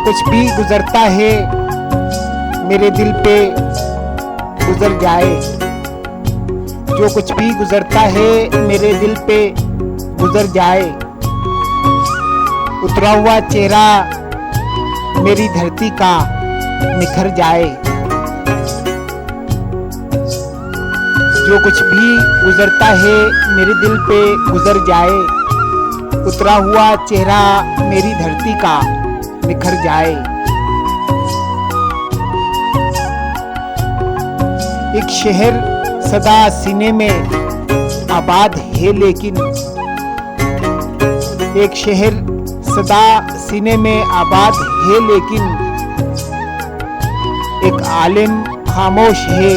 कुछ भी गुजरता है मेरे दिल पे गुजर जाए। जो कुछ भी गुजरता है मेरे दिल पे गुजर जाए। उतरा हुआ चेहरा मेरी धरती का निखर जाए। जो कुछ भी गुजरता है मेरे दिल पे गुजर जाए। उतरा हुआ चेहरा मेरी धरती का निखर जाए। एक शहर सदा सीने में आबाद है, लेकिन एक शहर सदा सीने में आबाद है, लेकिन एक आलिम खामोश है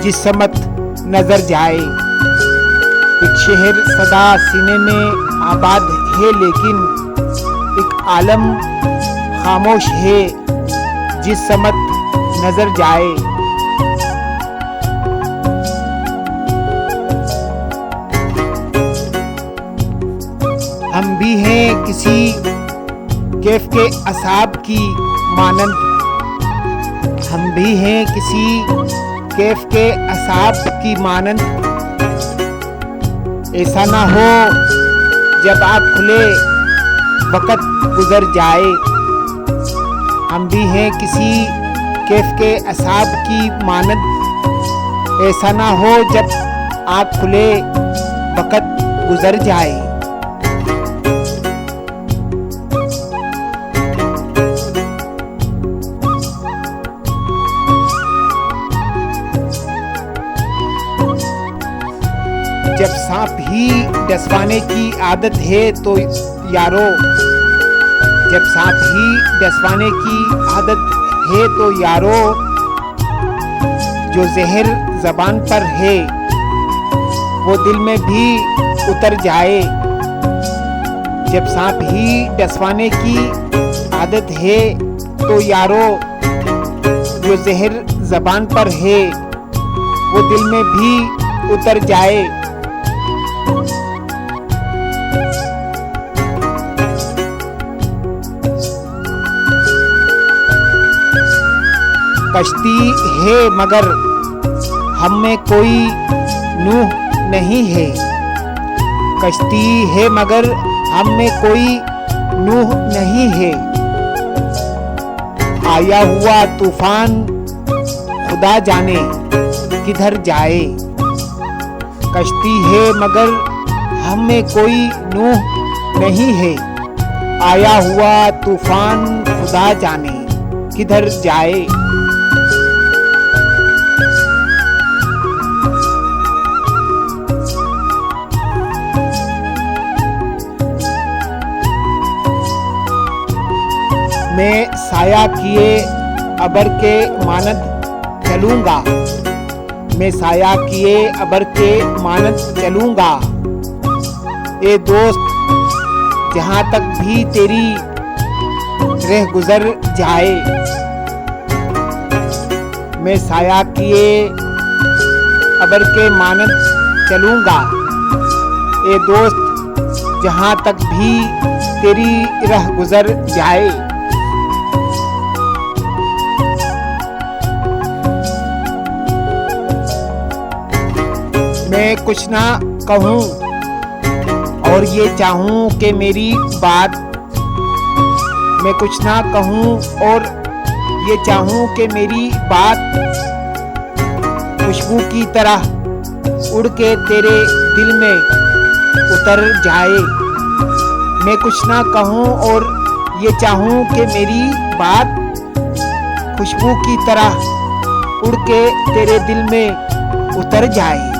जिस समत नजर जाए। एक शहर सदा सीने में आबाद है, लेकिन एक आलम खामोश है जिस समत नजर जाए। हम भी हैं किसी कैफ के असाब की मानंद। हम भी हैं किसी कैफ के असाब की मानंद। ऐसा ना हो जब आँख खुले वक़्त गुजर जाए। हम भी हैं किसी कैफ के असाब की मानंद। ऐसा ना हो जब आँख खुले वक़्त गुजर जाए। जब सांप ही डसवाने की आदत है तो यारो, जब सांप ही डसवाने की आदत है तो यारो, जो जहर जबान पर है वो दिल में भी उतर जाए। जब सांप ही डसवाने की आदत है तो यारो, जो जहर जबान पर है वो दिल में भी उतर जाए। कश्ती है मगर हम में कोई नूह नहीं है। कश्ती है मगर हम में कोई नूह नहीं है। आया हुआ तूफान खुदा जाने किधर जाए। कश्ती है मगर हम में कोई नूह नहीं है। आया हुआ तूफान खुदा जाने किधर जाए। मैं साया किए अबर के मानद चलूंगा। मैं साया किए अबर के मानद चलूंगा। ए दोस्त जहां तक भी तेरी रह गुजर जाए। मैं साया किए अबर के मानद चलूंगा। ए दोस्त जहां तक भी तेरी रह गुजर जाए। मैं कुछ ना कहूँ और ये चाहूँ कि मेरी बात, मैं कुछ ना कहूँ और ये चाहूँ कि मेरी बात खुशबू की तरह उड़ के तेरे दिल में उतर जाए। मैं कुछ ना कहूँ और ये चाहूँ कि मेरी बात खुशबू की तरह उड़ के तेरे दिल में उतर जाए।